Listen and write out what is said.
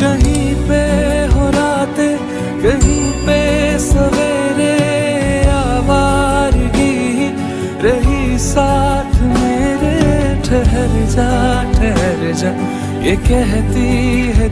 कहीं पे हो रातें, कहीं पे सवेरे, आवारगी रही साथ मेरे। ठहर जा ये कहती है